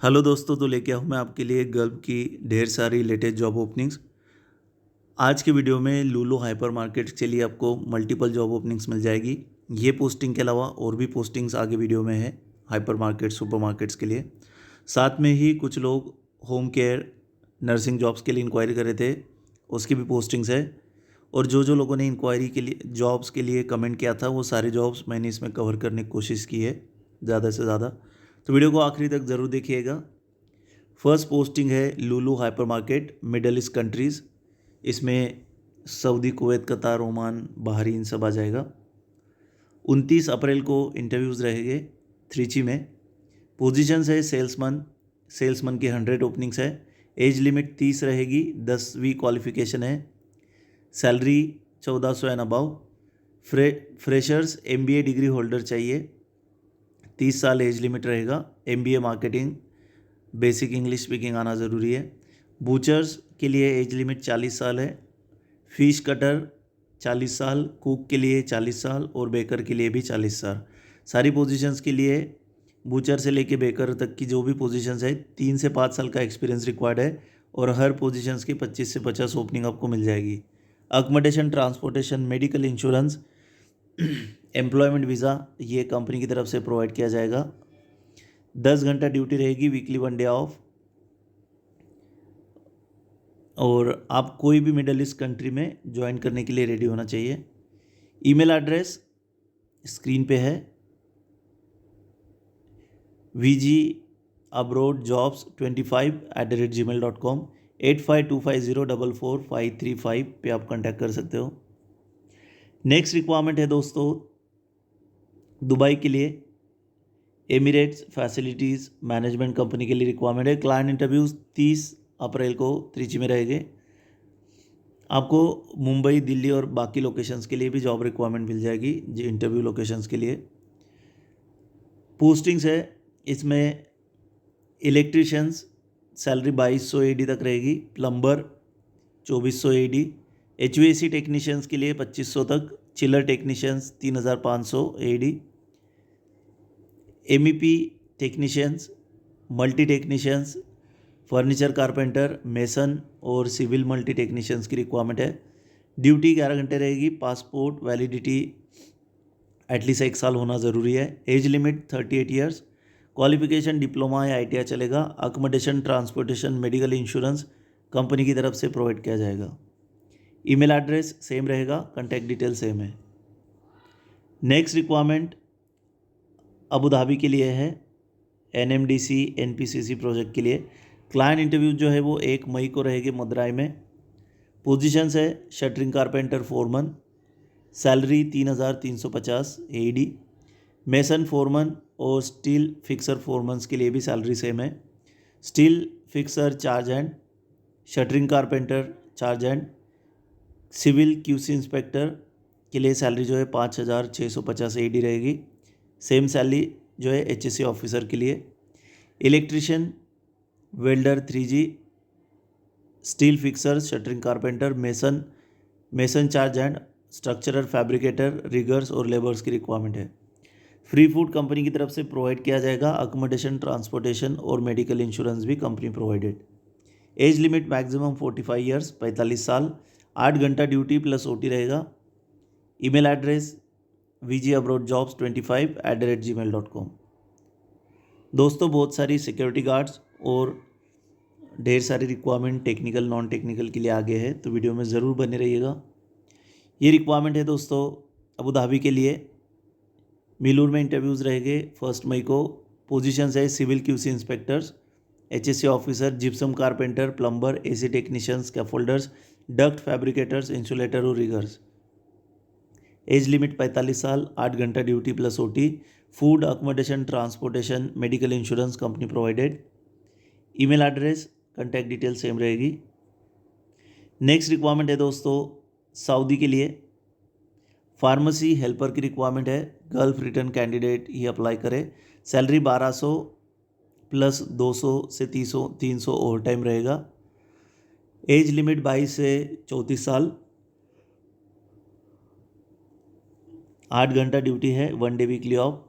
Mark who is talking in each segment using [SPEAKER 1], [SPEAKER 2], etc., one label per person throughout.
[SPEAKER 1] Hello दोस्तों, तो लेके आऊँ मैं आपके लिए गर्व की ढेर सारी लेटेस्ट जॉब ओपनिंग्स। आज के वीडियो में लूलू हाइपर मार्केट के लिए आपको मल्टीपल जॉब ओपनिंग्स मिल जाएगी। ये पोस्टिंग के अलावा और भी पोस्टिंग्स आगे वीडियो में है हाइपर मार्केट सुपर मार्केट्स के लिए। साथ में ही कुछ लोग होम केयर नर्सिंग जॉब्स के लिए इंक्वायरी कर रहे थे, उसकी भी पोस्टिंग्स है। और जो जो लोगों ने इंक्वायरी के लिए जॉब्स के लिए कमेंट किया था वो सारे जॉब्स मैंने इसमें कवर करने की कोशिश की है ज़्यादा से ज़्यादा। तो वीडियो को आखिरी तक ज़रूर देखिएगा। फर्स्ट पोस्टिंग है Lulu hyper market middle east countries. इसमें सऊदी, कुवैत, कतार, ओमान, बहरीन सब आ जाएगा। 29 अप्रैल को इंटरव्यूज़ रहेंगे त्रिची में। पोजीशंस है सेल्समैन। सेल्समैन की 100 ओपनिंग्स है। एज लिमिट 30 रहेगी, 10वीं क्वालिफिकेशन है। Salary 1400 and above. Freshers MBA degree holder चाहिए। 30 साल एज लिमिट रहेगा। MBA marketing, basic English speaking आना ज़रूरी है। बूचर्स के लिए एज लिमिट 40 साल है। फिश कटर 40 साल, कुक के लिए 40 साल और बेकर के लिए भी 40 साल। सारी पोजीशंस के लिए बूचर से लेके बेकर तक की जो भी पोजीशंस है 3 से 5 साल का एक्सपीरियंस रिक्वायर्ड है और हर पोजीशंस की 25 से 50 ओपनिंग आपको मिल जाएगी। Accommodation, transportation, medical insurance, employment visa ये कंपनी की तरफ से प्रोवाइड किया जाएगा। 10 घंटा ड्यूटी रहेगी, वीकली 1 डे ऑफ। और आप कोई भी मिडल ईस्ट कंट्री में ज्वाइन करने के लिए रेडी होना चाहिए। ईमेल एड्रेस स्क्रीन पे है, vgabroadjobs25@gmail.com। 8525044535 पे आप कांटेक्ट कर सकते हो। नेक्स्ट रिक्वायरमेंट है दोस्तों दुबई के लिए एमिरेट्स फैसिलिटीज़ मैनेजमेंट कंपनी के लिए रिक्वायरमेंट है। क्लाइंट इंटरव्यूज़ 30 अप्रैल को त्रिची में रहेंगे। आपको मुंबई, दिल्ली और बाकी लोकेशंस के लिए भी जॉब रिक्वायरमेंट मिल जाएगी जो इंटरव्यू लोकेशंस के लिए। पोस्टिंग्स है इसमें इलेक्ट्रिशियंस सैलरी 2200 AD तक रहेगी। Plumber 2400 AD। HVAC टेक्नीशियंस के लिए 2500 तक। Chiller technicians 3500 AD। MEP technicians, multi technicians, furniture carpenter, mason और सिविल मल्टी टेक्नीशियंस की रिक्वायरमेंट है। ड्यूटी 11 घंटे रहेगी। पासपोर्ट वैलिडिटी एटलीस्ट 1 साल होना ज़रूरी है। Age limit 38 years. Qualification diploma या ITI चलेगा। Accommodation, transportation, medical insurance company की तरफ से प्रोवाइड किया जाएगा। ईमेल एड्रेस सेम रहेगा, कॉन्टैक्ट डिटेल सेम है। नेक्स्ट रिक्वायरमेंट अबू धाबी के लिए है NMDC NPCC प्रोजेक्ट के लिए। क्लाइंट इंटरव्यू जो है वो 1 मई को रहेगी मदुरई में। पोजीशंस है shuttering carpenter foreman. Salary 3350 AD। Mason foreman और स्टील फिक्सर फोरमन्स के लिए भी सैलरी सेम है। Steel fixer charge hand, shuttering carpenter charge hand, civil QC inspector के लिए सैलरी जो है 5650 AD रहेगी। सेम सैलरी जो है HSC ऑफिसर के लिए। Electrician, welder 3G, steel fixer, shuttering carpenter, mason charge hand, structurer, fabricator, riggers और लेबर्स की रिक्वायरमेंट है। फ्री फूड कंपनी की तरफ से प्रोवाइड किया जाएगा। अकोमोडेशन, ट्रांसपोर्टेशन और मेडिकल इंश्योरेंस भी company provided. Age limit maximum 45 years, 45 साल। 8 घंटा ड्यूटी प्लस OT रहेगा। Email address vgabroadjobs25@gmail.com। दोस्तों बहुत सारी सिक्योरिटी गार्ड्स और ढेर सारी रिक्वायरमेंट टेक्निकल नॉन टेक्निकल के लिए आगे है, तो वीडियो में ज़रूर बने रहिएगा। ये रिक्वायरमेंट है दोस्तों अबू धाबी के लिए। मिलूर में इंटरव्यूज़ रहेंगे 1 मई को। पोजीशंस है civil QC inspectors, HSC officer, gypsum carpenter, plumber, AC technicians, scaffolders, duct fabricators, insulator और रिगर्स। एज लिमिट 45 साल। 8 घंटा duty plus OT। Food, accommodation, transportation, medical insurance company provided. Email address contact detail same रहेगी। Next requirement है दोस्तों सऊदी के लिए pharmacy helper की requirement है। गल्फ रिटर्न कैंडिडेट ही अप्लाई करे। सैलरी 1200 प्लस 200 से 300 ओवर टाइम रहेगा। एज लिमिट 22 से 34 साल। 8 घंटा ड्यूटी है, 1 day weekly off.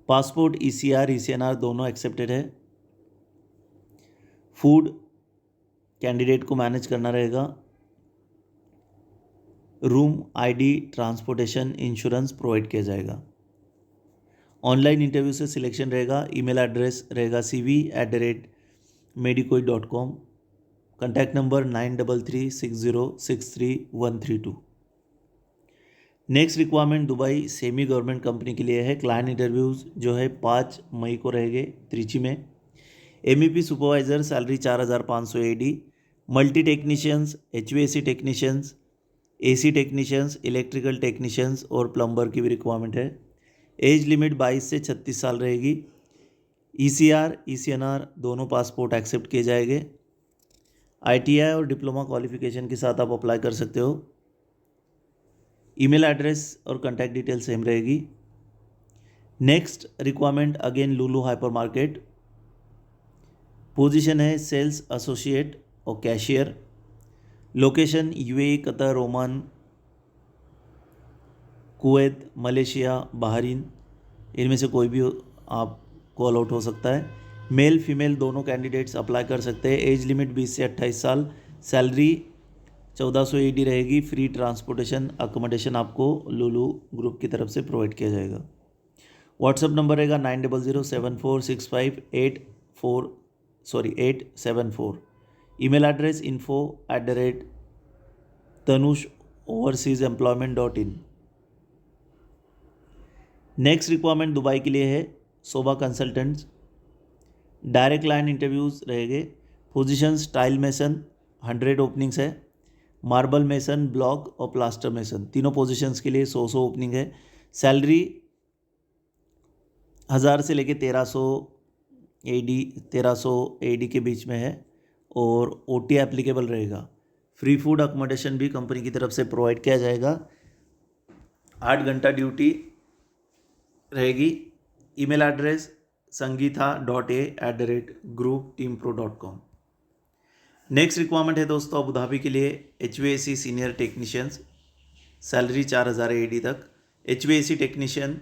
[SPEAKER 1] Passport ECR ECNR दोनों एक्सेप्टेड है। फूड कैंडिडेट को मैनेज करना रहेगा। Room ID transportation insurance provide किया जाएगा। ऑनलाइन इंटरव्यू से सिलेक्शन रहेगा। ईमेल एड्रेस रहेगा cv@medicoid.com। Contact number 9336063132। Next requirement Dubai semi government company के लिए है। क्लाइंट इंटरव्यूज़ जो है 5 मई को रहेंगे त्रिची में। MEP supervisor salary 4500 AD। Multi technicians, HVAC technicians, AC technicians, electrical technicians और प्लम्बर की भी रिक्वायरमेंट है। एज लिमिट 22 से 36 साल रहेगी। ECR ECNR दोनों पासपोर्ट एक्सेप्ट किए जाएंगे। ITI और डिप्लोमा क्वालिफिकेशन के साथ आप अप्लाई कर सकते हो। ईमेल एड्रेस और कॉन्टैक्ट डिटेल सेम रहेगी। नेक्स्ट रिक्वायरमेंट अगेन लुलु हाइपर मार्केट। पोजीशन है सेल्स एसोसिएट और cashier. Location UAE, Qatar, Oman, Kuwait, Malaysia, Bahrain, इनमें से कोई भी आप कॉल आउट हो सकता है। मेल फीमेल दोनों कैंडिडेट्स अप्लाई कर सकते हैं। एज लिमिट 20 से 28 साल। सैलरी 1400 AD रहेगी। फ्री ट्रांसपोर्टेशन अकोमोडेशन आपको लुलु ग्रुप की तरफ से प्रोवाइड किया जाएगा। व्हाट्सअप नंबर रहेगा 9007465874। Email address info@tanush-overseas-employment.in। Next requirement Dubai के लिए है सोबा कंसल्टेंट्स। डायरेक्ट लाइन इंटरव्यूज़ रहेंगे। पोजीशंस टाइल मेसन 100 ओपनिंग्स है। मार्बल मेसन, ब्लॉक और प्लास्टर मेसन तीनों पोजीशंस के लिए 100 ओपनिंग है। सैलरी 1000 से लेके 1300 AD के बीच में है और OT एप्लीकेबल रहेगा। फ्री फूड अकोमोडेशन भी कंपनी की तरफ से प्रोवाइड किया जाएगा। 8 घंटा ड्यूटी रहेगी। Email address sangeetha.a@groupteampro.com। Next requirement है दोस्तों अबू धाबी के लिए HVAC senior technicians. Salary 4000 AD तक। HVAC technician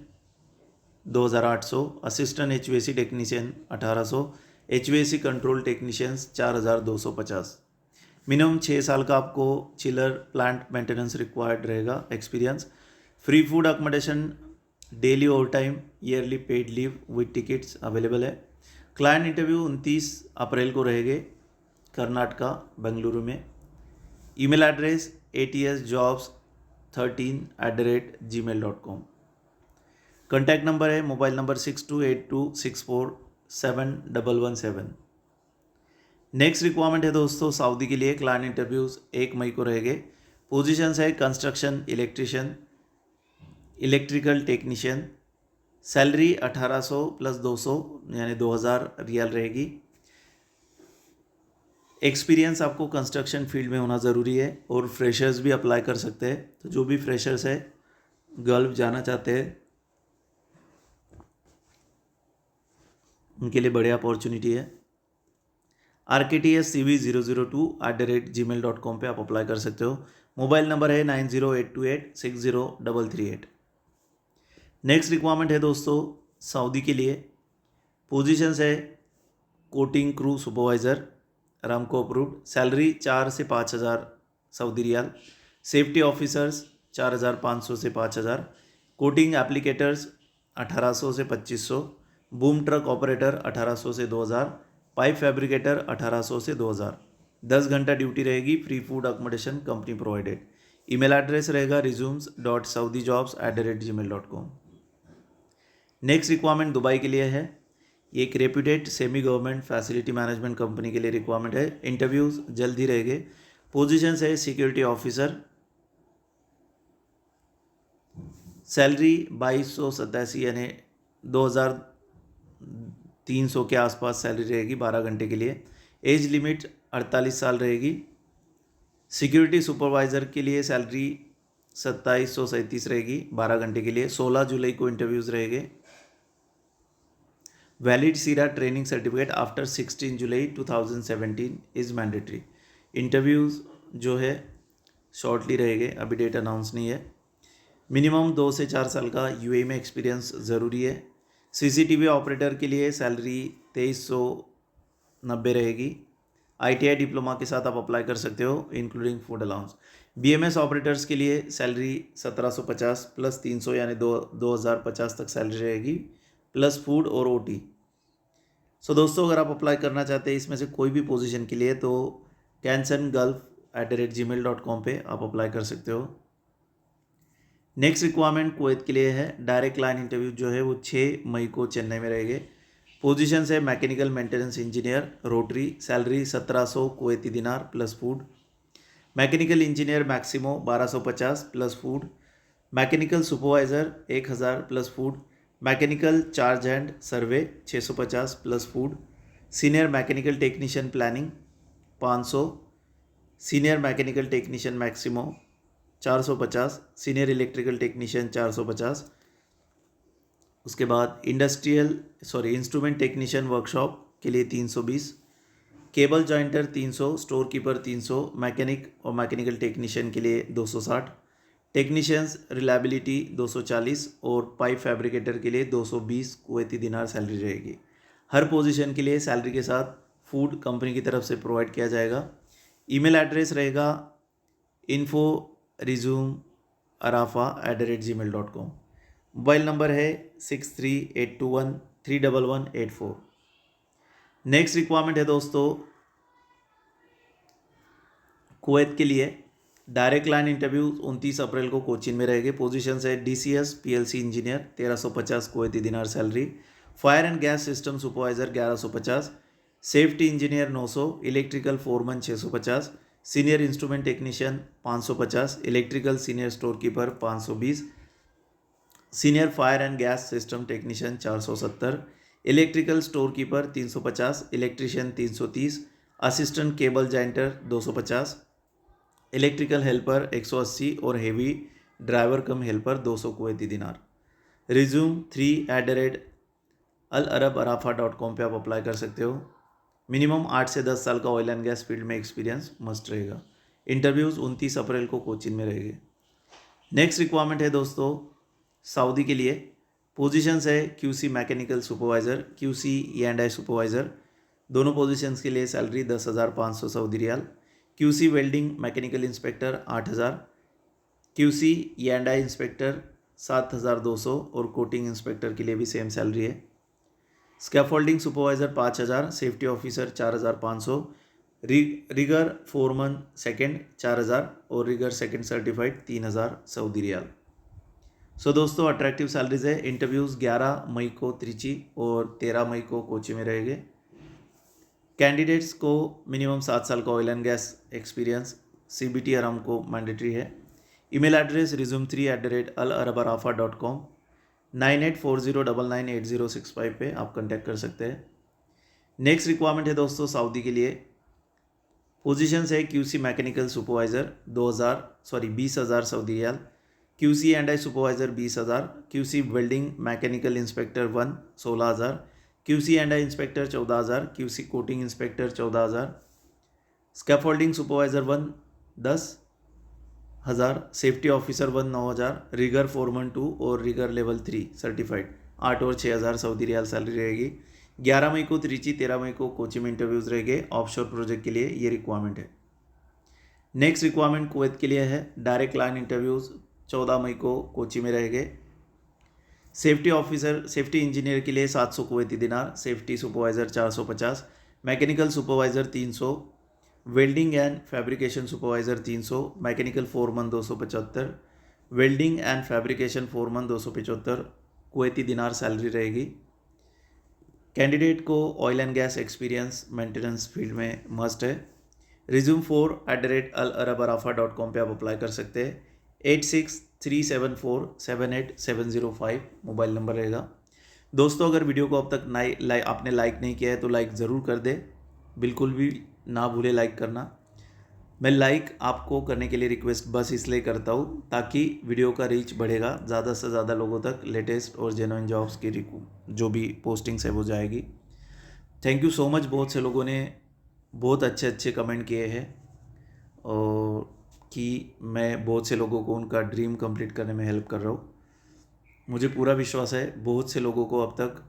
[SPEAKER 1] 2800, assistant HVAC technician 1800, HVAC control technicians 4250। Minimum 6 साल का आपको चिलर प्लांट मेंटेनेंस रिक्वायर्ड रहेगा experience. Free food accommodation, daily over time, yearly paid leave with tickets available है। Client interview 29 अप्रैल को रहेंगे कर्नाटका बेंगलुरु में। Email address atsjobs13@gmail.com। Contact number है mobile number 6282647117। Next requirement है दोस्तों सऊदी के लिए। क्लाइंट इंटरव्यूज़ 1 मई को रहेंगे। पोजीशंस है construction electrician, electrical technician. Salary 1800 + 200 यानी 2000 रियाल रहेगी। एक्सपीरियंस आपको कंस्ट्रक्शन फील्ड में होना ज़रूरी है और फ्रेशर्स भी अप्लाई कर सकते हैं। तो जो भी फ्रेशर्स है गल्फ जाना चाहते हैं उनके लिए बढ़िया अपॉर्चुनिटी है। rktschv002@gmail.com पे आप अप्लाई कर सकते हो। मोबाइल नंबर है 9082860338। नेक्स्ट रिक्वायरमेंट है दोस्तों सऊदी के लिए। पोजीशंस है कोटिंग क्रू सुपरवाइज़र, रामको अप्रूव्ड। सैलरी 4 से 5000 सऊदी रियाल। सेफ्टी ऑफिसर्स 4500 से 5000। कोटिंग एप्लीकेटर्स 1800 से 2500। बूम ट्रक ऑपरेटर 1800 से 2000। पाइप फैब्रिकेटर 1800 से 2000। 10 घंटा ड्यूटी रहेगी। Free food accommodation company provided. Email address रहेगा resumes.saudijobs@gmail.com। नेक्स्ट रिक्वायरमेंट दुबई के लिए है। ये एक reputed semi government facility management company के लिए रिक्वायरमेंट है। इंटरव्यूज़ जल्द ही रहेंगे। पोजीशंस है सिक्योरिटी ऑफिसर। सैलरी 2287 यानी 2300 के आसपास सैलरी रहेगी 12 घंटे के लिए। एज लिमिट 48 साल रहेगी। सिक्योरिटी सुपरवाइज़र के लिए सैलरी 2737 रहेगी 12 घंटे के लिए। 16 जुलाई को इंटरव्यूज़ रहेंगे। Valid Sira training certificate after 16 July 2017 is mandatory. Interviews जो है शॉर्टली रहेंगे, अभी डेट अनाउंस नहीं है। मिनिमम 2 से 4 साल का UAE में एक्सपीरियंस ज़रूरी है। सीसीटीवी ऑपरेटर के लिए सैलरी 2390 रहेगी। आईटीआई डिप्लोमा के साथ आप अप्लाई कर सकते हो including food allowance. BMS operators के लिए सैलरी 1750 प्लस 300 यानी 2050 तक सैलरी रहेगी, प्लस फूड और ओटी। सो दोस्तों, अगर आप अप्लाई करना चाहते हैं इसमें से कोई भी पोजीशन के लिए तो cansangulf@gmail.com पे आप अप्लाई कर सकते हो। नेक्स्ट रिक्वायरमेंट कुवैत के लिए है। डायरेक्ट लाइन इंटरव्यू जो है वो 6 मई को चेन्नई में रहेंगे। पोजीशन है mechanical maintenance engineer rotary, salary 1700 Kuwaiti dinar plus food. Mechanical engineer Maximo 1250 plus food. Mechanical supervisor 1000 plus food. Mechanical charge hand survey 650 plus food. Senior mechanical technician planning 500। Senior mechanical technician Maximo 450। Senior electrical technician 450। उसके बाद instrument technician workshop के लिए 320। Cable jointer 300, store keeper 300, mechanic और mechanical technician के लिए 260, technicians reliability 240 और pipe fabricator के लिए 220 कुवैती दिनार सैलरी रहेगी। हर पोजीशन के लिए सैलरी के साथ फूड कंपनी की तरफ से प्रोवाइड किया जाएगा। ईमेल एड्रेस रहेगा info@resumearafa@gmail.com। मोबाइल नंबर है 6382131184। नेक्स्ट रिक्वायरमेंट है दोस्तों कुवैत के लिए। डायरेक्ट लाइन इंटरव्यू 29 अप्रैल को कोचीन में रहेंगे। पोजीशन है डीसीएस पीएलसी इंजीनियर 1350 कुवैती दिनार salary. Fire and gas system supervisor 1150। Safety engineer 900। Electrical foreman 650। Senior instrument technician 550। Electrical senior store keeper 520। Senior fire and gas system technician 470। Electrical store keeper 350। Electrician 330। Assistant cable jointer 250। Electrical helper 180 और heavy driver कम helper 200 Kuwaiti दिनार। Resume 3@alarabarafa.com पे आप apply कर सकते हो। Minimum 8 से 10 साल का ऑयल एंड गैस फील्ड में एक्सपीरियंस मस्ट रहेगा। इंटरव्यूज़ 29 अप्रैल को कोचीन में रहेंगे। नेक्स्ट रिक्वायरमेंट है दोस्तों सऊदी के लिए। पोजीशंस है QC mechanical supervisor, QC E&I supervisor. दोनों पोजीशंस के लिए salary 10,500 Saudi riyal. QC welding mechanical inspector 8,000। QC E&I inspector 7,200 और कोटिंग इंस्पेक्टर के लिए भी सेम सैलरी है। Scaffolding supervisor 5,000। Safety officer 4,500। Rigger foreman second 4,000 और rigger second certified 3,000 Saudi riyal. So दोस्तों, अट्रैक्टिव सैलरीज है। इंटरव्यूज़ 11 मई को त्रिची और 13 मई को कोची में रहेंगे। कैंडिडेट्स को मिनिमम 7 साल का oil and gas experience, CBT Aramco mandatory है। Email address resume3@alarabarafa.com। 9840998065 पे आप कांटेक्ट कर सकते हैं। नेक्स्ट रिक्वायरमेंट है दोस्तों सऊदी के लिए। पोजीशंस है QC mechanical supervisor 20,000 Saudi riyal. QC E&I supervisor 20,000। QC welding mechanical inspector 1 16,000। QC E&I inspector 14,000। QC coating inspector 14,000। Scaffolding supervisor 1 10,000। Safety officer 1 9,000। Rigger foreman 2 और रिगर लेवल 3 सर्टिफाइड 8 और 6,000 सऊदी रियाल सैलरी रहेगी। 11 मई को त्रिची, 13 मई को कोची में interviews रहेंगे। Offshore project के लिए ये रिक्वायरमेंट है। नेक्स्ट रिक्वायरमेंट कुवैत के लिए है। डायरेक्ट लाइन इंटरव्यूज़ 14 मई को कोची में रहेंगे। सेफ्टी इंजीनियर के लिए 700 कुवैती दिनार। Safety supervisor 450। Mechanical supervisor 300। Welding and fabrication supervisor 300। Mechanical Foreman 275। Welding and fabrication Foreman 275 Kuwaiti दिनार सैलरी रहेगी। कैंडिडेट को oil and gas experience maintenance field में मस्ट है। resume4@alarabarafa.com पे आप अप्लाई कर सकते हैं। 8637478705 मोबाइल नंबर रहेगा। दोस्तों, अगर वीडियो को अब तक आपने लाइक नहीं किया है तो लाइक ज़रूर कर दे। बिल्कुल भी ना भूले लाइक करना। मैं लाइक आपको करने के लिए रिक्वेस्ट बस इसलिए करता हूँ ताकि वीडियो का रीच बढ़ेगा, ज़्यादा से ज़्यादा लोगों तक लेटेस्ट और जेन्युइन जॉब्स की जो भी पोस्टिंग्स है वो जाएगी। Thank you so much. बहुत से लोगों ने बहुत अच्छे अच्छे कमेंट किए हैं और कि मैं बहुत से लोगों को उनका ड्रीम कंप्लीट करने में हेल्प कर रहा हूँ। मुझे पूरा विश्वास है बहुत से लोगों को अब तक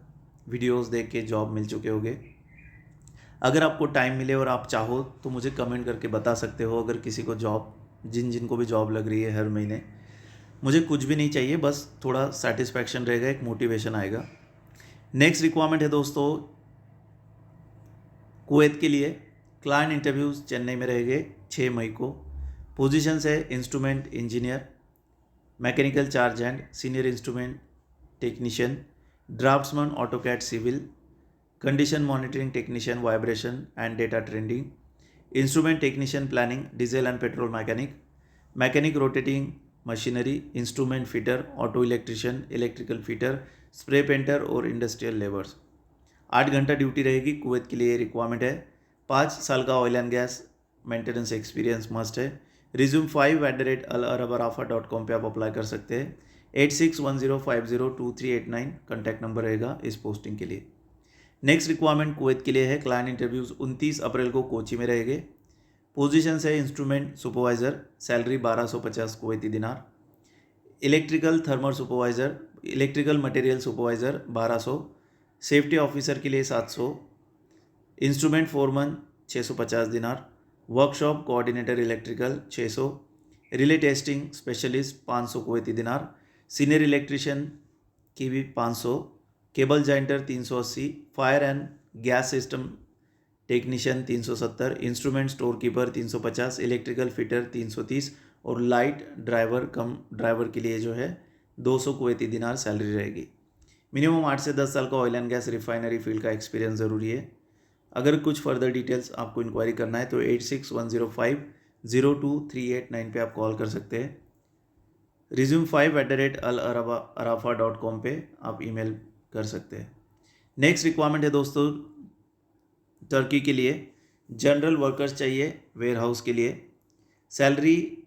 [SPEAKER 1] वीडियोस देख के जॉब मिल चुके होंगे। अगर आपको टाइम मिले और आप चाहो तो मुझे कमेंट करके बता सकते हो, अगर किसी को जॉब, जिनको भी जॉब लग रही है हर महीने। मुझे कुछ भी नहीं चाहिए, बस थोड़ा सेटिस्फैक्शन रहेगा, एक मोटिवेशन आएगा। नेक्स्ट रिक्वायरमेंट है दोस्तों कुवैत के लिए। क्लाइंट इंटरव्यूज़ चेन्नई में रहेंगे 6 मई को। पोजीशंस है instrument engineer, mechanical charge and senior instrument technician, draftsman AutoCAD civil, condition monitoring technician vibration and data trending, instrument technician planning diesel and petrol mechanic, mechanic rotating machinery, instrument fitter, auto electrician, electrical fitter, spray painter और industrial labours. 8 घंटा duty रहेगी। Kuwait के लिए requirement है। 5 साल का oil and gas maintenance experience must है। Resume 5@alarabarafa.com पे आप अप्लाई कर सकते हैं। 8610502389 कॉन्टैक्ट नंबर रहेगा इस पोस्टिंग के लिए। नेक्स्ट रिक्वायरमेंट कुवैत के लिए है। क्लाइंट इंटरव्यूज़ 29 अप्रैल को कोची में रहेंगे। पोजीशन है इंस्ट्रूमेंट सुपरवाइज़र, सैलरी 1250 कुवैती दिनार। Electrical thermal supervisor, electrical material supervisor 1200, safety officer के लिए 700, इंस्ट्रूमेंट फोरमैन 650 दिनार, workshop coordinator electrical 600, relay testing specialist 500 Kuwaiti दिनार, सीनियर इलेक्ट्रिशियन की भी 500, cable jointer 380, fire and gas system technician 370, instrument store keeper 350, electrical fitter 330 और light driver कम driver के लिए जो है 200 कुवैती दिनार सैलरी रहेगी। मिनिमम 8 से 10 साल का oil and gas refinery field का एक्सपीरियंस ज़रूरी है। अगर कुछ फर्दर डिटेल्स आपको इंक्वायरी करना है तो 8610502389 पे आप कॉल कर सकते हैं। रिज्यूम 5@alarabarafa.com पे आप ईमेल कर सकते हैं। नेक्स्ट रिक्वायरमेंट है दोस्तों टर्की के लिए। जनरल वर्कर्स चाहिए वेयर हाउस के लिए। सैलरी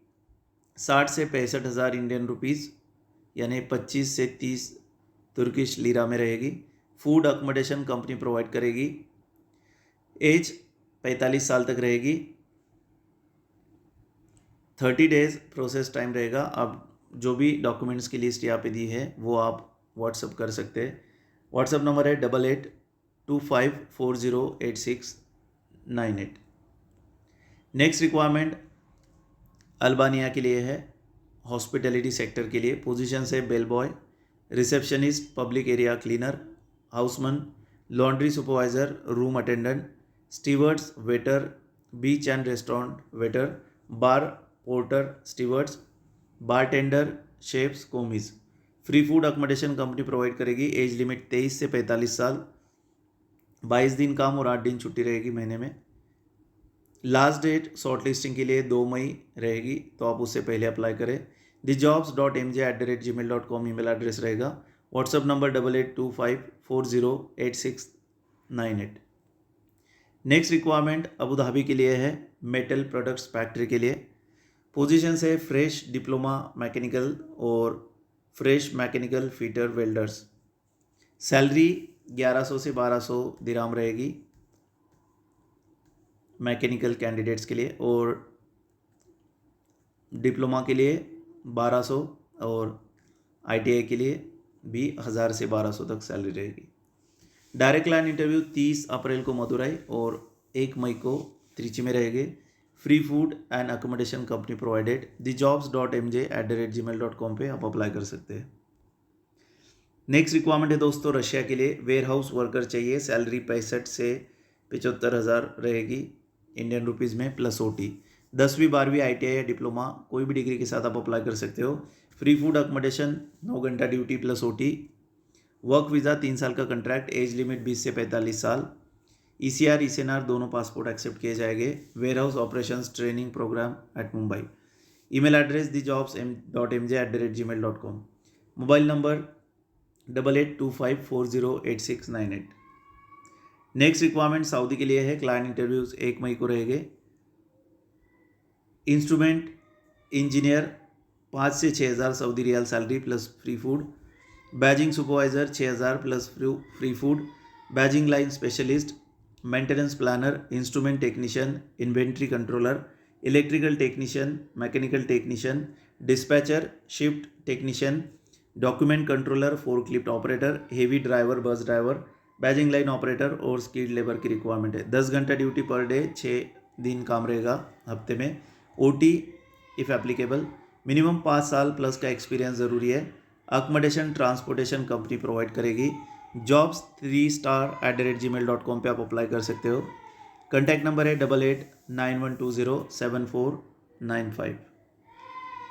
[SPEAKER 1] 60 से 65,000 इंडियन रुपीज़ यानी 25 से 30 तुर्किश लीरा में रहेगी। फूड अकोमोडेशन कंपनी प्रोवाइड करेगी। एज 45 साल तक रहेगी। 30 डेज प्रोसेस टाइम रहेगा। अब जो भी डॉक्यूमेंट्स की लिस्ट यहाँ पे दी है वो आप व्हाट्सअप कर सकते हैं। व्हाट्सअप नंबर है 8825408698। नेक्स्ट रिक्वायरमेंट अल्बानिया के लिए है, हॉस्पिटैलिटी सेक्टर के लिए। पोजीशन है bell boy, receptionist, public area cleaner, houseman, laundry supervisor, room attendant, stewards, waiter, beach and restaurant waiter, bar porter, stewards, bartender, chefs, commis. Free food accommodation company provide करेगी। Age limit 23 से 45 साल, 22 दिन काम और 8 दिन छुट्टी रहेगी महीने में। लास्ट डेट शॉर्ट लिस्टिंग के लिए 2 मई रहेगी, तो आप उससे पहले अप्लाई करें। thejobs.mj@gmail.com ईमेल एड्रेस रहेगा। WhatsApp number 8825408698। Next requirement Abu Dhabi के लिए है, मेटल प्रोडक्ट्स फैक्ट्री के लिए। पोजीशन है फ्रेश डिप्लोमा मैकेनिकल और fresh mechanical fitter welders. Salary 1100 से 1200 दिराम रहेगी मैकेनिकल कैंडिडेट्स के लिए, और डिप्लोमा के लिए 1200 और आईटीआई के लिए भी 1000 से 1200 तक सैलरी रहेगी। डायरेक्ट लाइन इंटरव्यू 30 अप्रैल को मदुरई और 1 मई को त्रिची में रहेंगे। Free food and accommodation company provided. thejobs.mj@gmail.com पे आप अप्लाई कर सकते हैं। नेक्स्ट रिक्वायरमेंट है दोस्तों रशिया के लिए, वेयर हाउस वर्कर चाहिए। सैलरी 65 से 75,000 रहेगी इंडियन रुपीज़ में प्लस ओटी। 10वीं 12वीं आईटीआई या डिप्लोमा कोई भी डिग्री के साथ आप अप्लाई कर सकते हो। फ्री फूड अकोमोडेशन, 9 घंटा duty plus OT. Work visa 3 साल का कॉन्ट्रैक्ट। एज लिमिट 20 से 45 साल। ईसीआर ईसीएनआर दोनों पासपोर्ट एक्सेप्ट किए जाएंगे। Warehouse operations training programme at Mumbai. Email address thejobs.mj@gmail.com। Mobile number 8825408698। Next requirement Saudi के लिए है। क्लाइंट इंटरव्यूज़ 1 मई को रहेंगे। इंस्ट्रूमेंट इंजीनियर 5 से 6,000 Saudi riyal salary plus free food. Bagging supervisor 6,000 plus free food. Bagging line specialist, maintenance planner, instrument technician, inventory controller, electrical technician, mechanical technician, dispatcher, shift technician, document controller, forklift operator, heavy driver, bus driver, bagging line operator और skilled labour की requirement है। 10 घंटा duty per day, 6 दिन काम रहेगा हफ्ते में। OT if applicable. Minimum 5 साल प्लस का एक्सपीरियंस ज़रूरी है। अकोमोडेशन ट्रांसपोर्टेशन कंपनी प्रोवाइड करेगी। जॉब्स 3star@gmail.com पे आप अप्लाई कर सकते हो। कॉन्टैक्ट नंबर है 8891207495।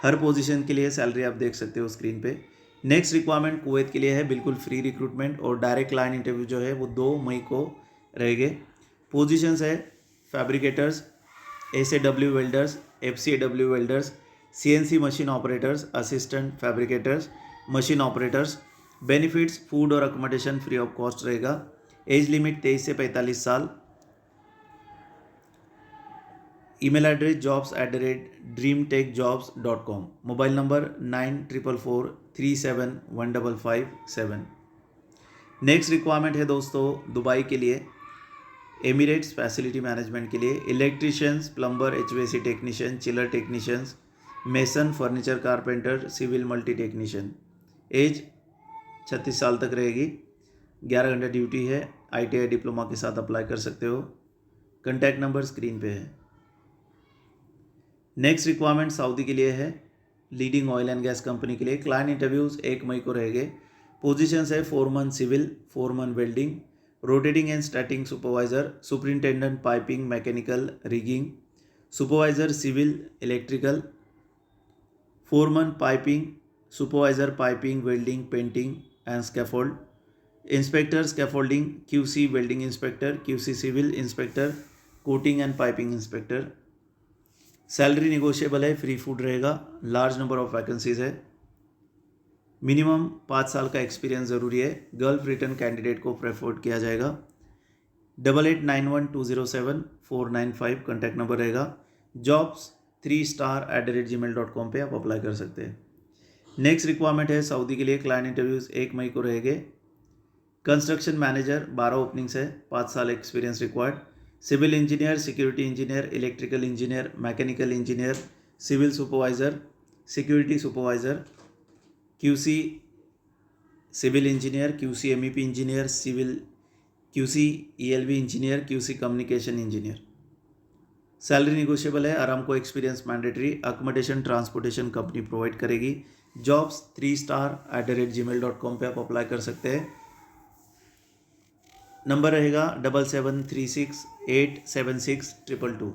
[SPEAKER 1] हर पोजीशन के लिए सैलरी आप देख सकते हो स्क्रीन पे। नेक्स्ट रिक्वायरमेंट कुवैत के लिए है, बिल्कुल फ्री रिक्रूटमेंट और डायरेक्ट क्लाइंट इंटरव्यू जो है वो 2 मई को रहेंगे। पोजीशंस है fabricators, SAW welders, FCAW welders, CNC machine operators, assistant fabricators, machine operators. Benefits food और अकोमोडेशन फ्री ऑफ कॉस्ट रहेगा। एज लिमिट 23 से 45 साल। Email address jobs@dreamtechjobs.com। Mobile number 9444371557। Next requirement है दोस्तों दुबई के लिए, एमिरेट्स फैसिलिटी मैनेजमेंट के लिए। Electricians, plumber, HVAC technician, chiller technicians, mason, furniture carpenter, civil multi technician. Age 36 साल तक रहेगी। 11 घंटा ड्यूटी है। ITI डिप्लोमा के साथ अप्लाई कर सकते हो। कॉन्टैक्ट नंबर स्क्रीन पे है। नेक्स्ट रिक्वायरमेंट सऊदी के लिए है, leading oil and gas company के लिए। क्लाइंट इंटरव्यूज़ 1 मई को रहेंगे। पोजीशंस है foreman civil, foreman welding, rotating and static supervisor, superintendent piping mechanical rigging, supervisor civil electrical, foreman piping, supervisor piping welding painting and scaffold, inspector scaffolding, QC welding inspector, QC civil inspector, coating and piping inspector. Salary negotiable है, free food रहेगा। Large number of vacancies है। Minimum 5 साल का experience ज़रूरी है। Gulf return candidate को preferred किया जाएगा। 8891207495 कॉन्टैक्ट नंबर रहेगा। जॉब्स 3star@gmail.com पे आप अप्लाई कर सकते हैं। नेक्स्ट रिक्वायरमेंट है सऊदी के लिए, क्लाइंट इंटरव्यूज़ 1 मई को रहेंगे। कंस्ट्रक्शन मैनेजर 12 ओपनिंग्स है, 5 साल experience required. Civil engineer, security engineer, electrical engineer, mechanical engineer, civil supervisor, security supervisor, QC civil engineer, QC MEP engineer, civil QC ELV engineer, QC communication engineer. Salary negotiable है। Aramco experience mandatory. Accommodation transportation company provide करेगी। Jobs 3star@gmail.com पे आप apply कर सकते हैं। Number रहेगा 7736876222।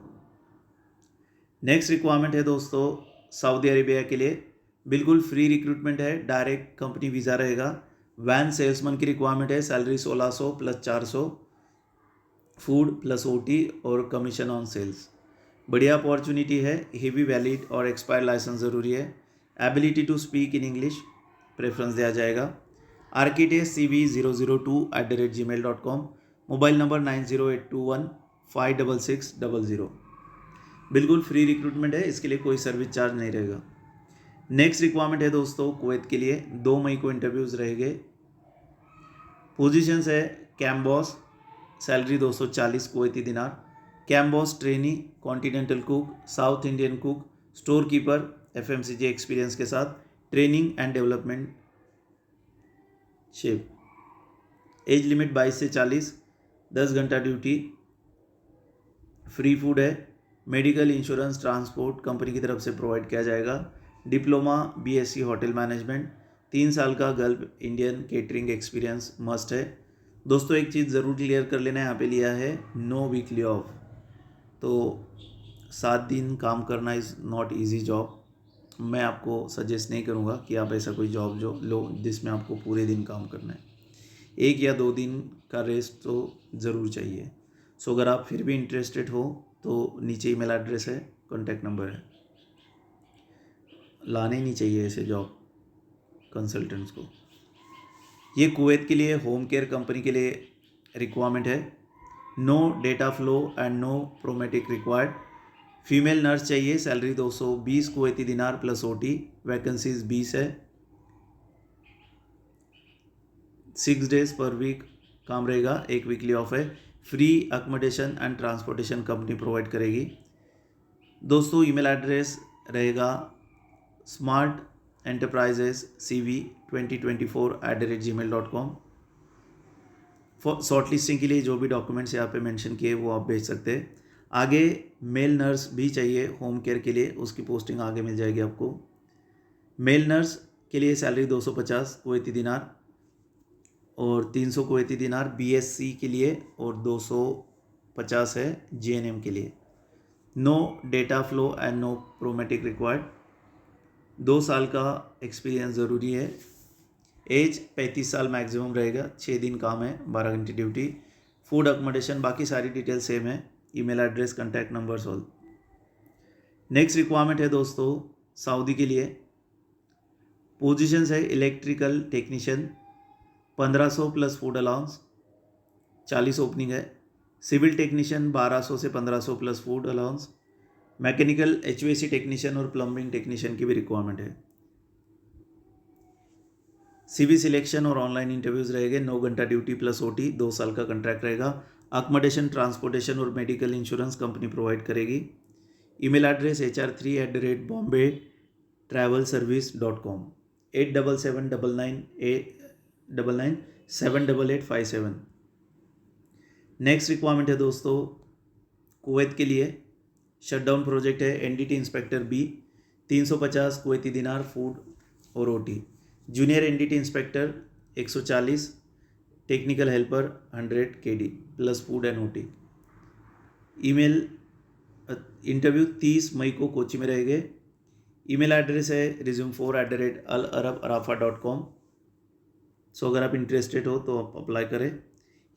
[SPEAKER 1] Next requirement है दोस्तों सऊदी अरेबिया के लिए, बिल्कुल फ्री रिक्रूटमेंट है, डायरेक्ट कंपनी वीज़ा रहेगा। वैन सेल्समैन की रिक्वायरमेंट है। Salary 1600 plus 400, food plus OT और कमीशन ऑन सेल्स। बढ़िया अपॉर्चुनिटी है। हेवी वैलिड और एक्सपायर लाइसेंस ज़रूरी है। Ability to speak in English preference दिया जाएगा। architectcv002@gmail.com। Mobile number 9082156600। बिल्कुल फ्री रिक्रूटमेंट है, इसके लिए कोई सर्विस चार्ज नहीं रहेगा। नेक्स्ट रिक्वायरमेंट है दोस्तों कुवैत के लिए, 2 मई को इंटरव्यूज़ रहेंगे। पोजीशंस है camp boss, salary 240 Kuwaiti dinar. Camp boss trainee, continental cook, South Indian cook, storekeeper, FMCG experience के साथ, training and development ship. Age limit 22 से 40, 10 घंटा ड्यूटी, फ्री फूड है। मेडिकल इंश्योरेंस ट्रांसपोर्ट कंपनी की तरफ से provide किया जाएगा। डिप्लोमा BSc होटल मैनेजमेंट, 3 साल का gulf Indian catering experience must है। दोस्तों एक चीज़ ज़रूर क्लियर कर लेना है, यहाँ पे लिया है नो वीकली ऑफ, तो 7 दिन काम करना इज़ नॉट इजी जॉब। मैं आपको सजेस्ट नहीं करूँगा कि आप ऐसा कोई जॉब जो लो जिसमें आपको पूरे दिन काम करना है। 1 या 2 दिन का रेस्ट तो ज़रूर चाहिए। सो अगर आप फिर भी इंटरेस्टेड हो तो नीचे ईमेल एड्रेस है, कॉन्टैक्ट नंबर है। लाने ही नहीं चाहिए ऐसे जॉब कंसल्टेंट्स को। ये कुवैत के लिए होम केयर कंपनी के लिए रिक्वायरमेंट है। No data flow and no Prometric required. Female nurse चाहिए। Salary 220 Kuwaiti dinar plus OT। Vacancies 20 है। 6 डेज पर वीक काम रहेगा, 1 वीकली ऑफ है। Free accommodation and transportation company provide करेगी। दोस्तों ईमेल एड्रेस रहेगा enterprises cv2024@gmail.com। शॉर्ट लिस्टिंग के लिए जो भी डॉक्यूमेंट्स यहाँ पे मेंशन किए वो आप भेज सकते हैं। आगे मेल नर्स भी चाहिए होम केयर के लिए, उसकी पोस्टिंग आगे मिल जाएगी आपको। मेल नर्स के लिए सैलरी 250 कुवैती दिनार और 300 कुवैती दिनार बीएससी के लिए, और 250 है जीएनएम के लिए। No data flow and no Prometric required. 2 साल का एक्सपीरियंस ज़रूरी है। एज 35 साल मैक्सिमम रहेगा। 6 दिन काम है, 12 घंटे ड्यूटी। फूड अकोमोडेशन बाकी सारी डिटेल सेम है। Email address, contact numbers all. Next requirement है दोस्तों सऊदी के लिए। पोजीशंस है electrical technician 1500 plus food allowance, 40 opening है। सिविल टेक्नीशियन 1200 से 1500 plus food allowance. Mechanical HVAC technician और प्लम्बिंग टेक्नीशियन की भी रिक्वायरमेंट है। सीवी सिलेक्शन और ऑनलाइन इंटरव्यूज़ रहेंगे। 9 घंटा ड्यूटी प्लस ओटी, 2 साल का कॉन्ट्रैक्ट रहेगा। अकोमोडेशन, ट्रांसपोर्टेशन और मेडिकल इंश्योरेंस कंपनी प्रोवाइड करेगी। Email address hr3@bombaytravelservice.com, 8779989857। Next requirement है दोस्तों कुवैत के लिए। शटडाउन प्रोजेक्ट है। एनडीटी इंस्पेक्टर बी 350 कुवैती दिनार फूड और OT. Junior NDT inspector 140, technical helper 100 KD plus food and OT. Email interview 30 मई को कोची में रहेंगे। ईमेल एड्रेस है resume4@alarabarafa.com। सो अगर आप इंटरेस्टेड हो तो आप अप्लाई करें।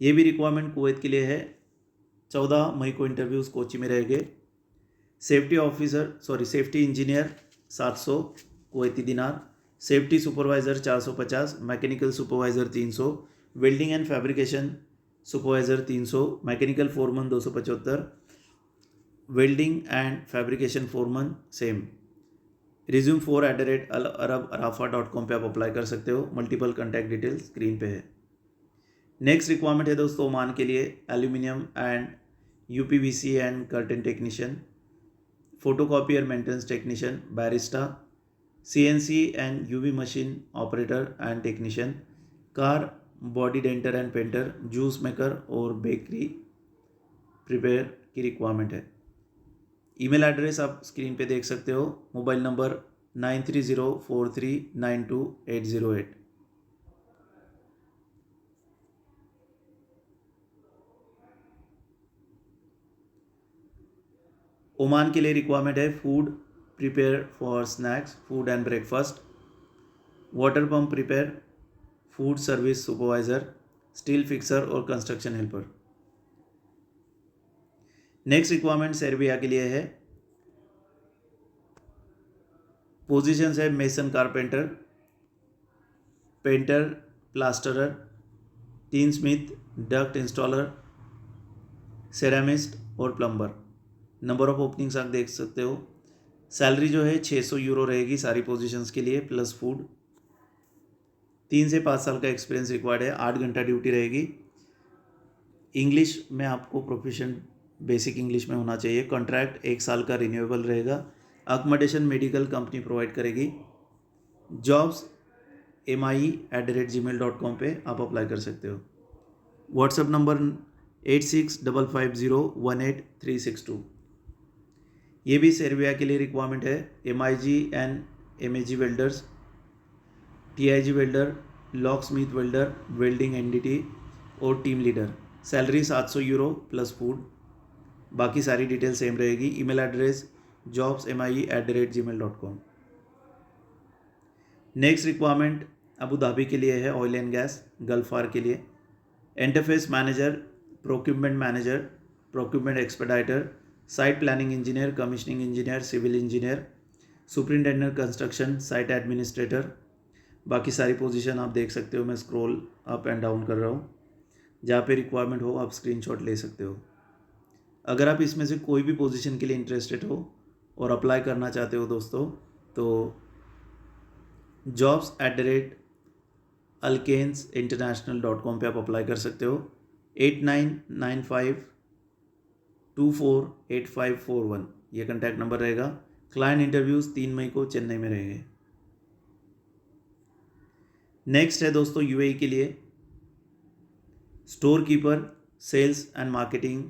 [SPEAKER 1] ये भी रिक्वायरमेंट कुवैत के लिए है। 14 मई को इंटरव्यूज़ कोची में रहेंगे। सेफ्टी इंजीनियर 700 कुवैती दिनार, safety supervisor 450, mechanical supervisor 300, welding and fabrication supervisor 300, mechanical Foreman 275, welding and fabrication Foreman same. resume4@alarabarafa.com पे आप अप्लाई कर सकते हो। मल्टीपल कॉन्टैक्ट डिटेल्स स्क्रीन पे है। नेक्स्ट रिक्वायरमेंट है दोस्तों ओमान के लिए। Aluminium and UPVC and curtain technician, photocopier maintenance technician, Barista, CNC and UV machine operator and technician, car body denter and painter, juice maker और bakery prepare की requirement है। Email address आप screen पे देख सकते हो। Mobile number 9304392808। ओमान के लिए रिक्वायरमेंट है food prepare for snacks, food and breakfast, water pump prepare, food service supervisor, steel fixer और construction helper. Next requirement Serbia के लिए है। पोजीशंस है mason carpenter, painter, plasterer, tinsmith, duct installer, ceramist और plumber. Number of openings आप देख सकते हो। सैलरी जो है 600 यूरो रहेगी सारी पोजीशंस के लिए प्लस फूड। 3 से 5 साल का एक्सपीरियंस रिक्वायर्ड है। 8 घंटा ड्यूटी रहेगी। इंग्लिश में आपको प्रोफिशिएंट बेसिक इंग्लिश में होना चाहिए। कॉन्ट्रैक्ट 1 साल का रिन्यूएबल रहेगा। अकोमोडेशन मेडिकल कंपनी प्रोवाइड करेगी। जॉब्स mi@gmail.com पे आप अप्लाई कर सकते हो। WhatsApp number 8655018362। ये भी सर्बिया के लिए रिक्वायरमेंट है। MIG and MAG welders, TIG welder, lock Smith welder, welding NDT और team leader. Salary 700 euro plus food. बाकी सारी डिटेल सेम रहेगी। Email address jobsmi@gmail.com। Next requirement Abu Dhabi के लिए है। ऑयल एंड गैस गल्फार के लिए। Interface manager, procurement एक्सपेडाइटर, site planning engineer, commissioning engineer, civil engineer, superintendent construction, site administrator. बाकी सारी पोजीशन आप देख सकते हो। मैं स्क्रॉल अप एंड डाउन कर रहा हूँ। जहाँ पे रिक्वायरमेंट हो आप स्क्रीनशॉट ले सकते हो। अगर आप इसमें से कोई भी पोजीशन के लिए इंटरेस्टेड हो और अप्लाई करना चाहते हो दोस्तों, तो jobs@alkansinternational.com पे आप अप्लाई कर सकते हो। 8995248541 ये कॉन्टैक्ट नंबर रहेगा। क्लाइंट इंटरव्यूज़ 3 मई को चेन्नई में रहेंगे। नेक्स्ट है दोस्तों यूएई के लिए store keeper, sales and marketing,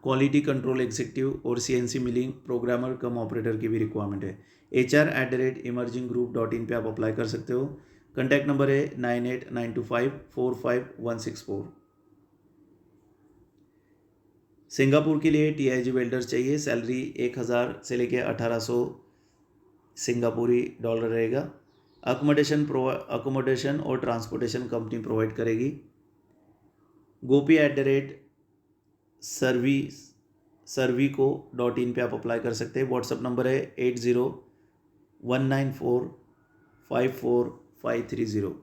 [SPEAKER 1] quality control executive और CNC milling programmer cum operator की भी रिक्वायरमेंट है। hr@emerginggroup.in पे आप अप्लाई कर सकते हो। कॉन्टैक्ट नंबर है 9892545164। सिंगापुर के लिए टीआईजी वेल्डर्स चाहिए। सैलरी 1000 से लेके 1800 सिंगापुरी डॉलर रहेगा। अकोमोडेशन और ट्रांसपोर्टेशन कंपनी प्रोवाइड करेगी। gopi@servico.in पे आप अप्लाई कर सकते हैं। व्हाट्सअप नंबर है 8019454530।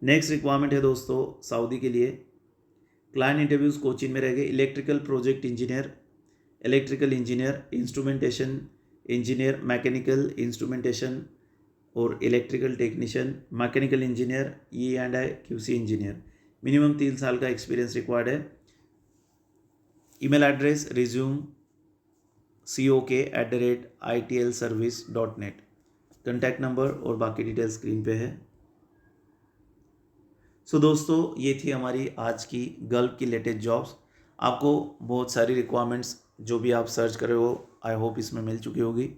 [SPEAKER 1] नेक्स्ट रिक्वायरमेंट है दोस्तों सऊदी के लिए। क्लाइंट इंटरव्यूज कोचिन में रहेंगे। Electrical project engineer, electrical engineer, instrumentation engineer, mechanical instrumentation और electrical technician, mechanical engineer, E&I QC engineer. Minimum 3 साल का एक्सपीरियंस रिक्वायर्ड है। Email address resume cok@itlservice.net। Contact number और बाकी डिटेल स्क्रीन पे है। सो दोस्तों ये थी हमारी आज की गल्फ की लेटेस्ट जॉब्स। आपको बहुत सारी रिक्वायरमेंट्स जो भी आप सर्च कर रहे हो आई होप इसमें मिल चुकी होगी।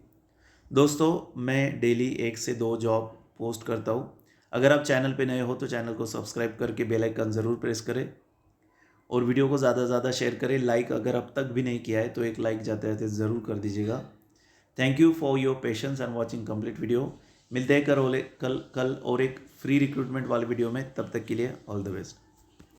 [SPEAKER 1] दोस्तों मैं डेली 1 से 2 जॉब पोस्ट करता हूँ। अगर आप चैनल पे नए हो तो चैनल को सब्सक्राइब करके बेल आइकन ज़रूर प्रेस करें और वीडियो को ज़्यादा से ज़्यादा शेयर करें। लाइक अगर अब तक भी नहीं किया है तो एक लाइक जाते रहते ज़रूर कर दीजिएगा। Thank you for your patience and watching complete video. मिलते हैं कल और एक फ्री रिक्रूटमेंट वाले वीडियो में। तब तक के लिए ऑल द बेस्ट।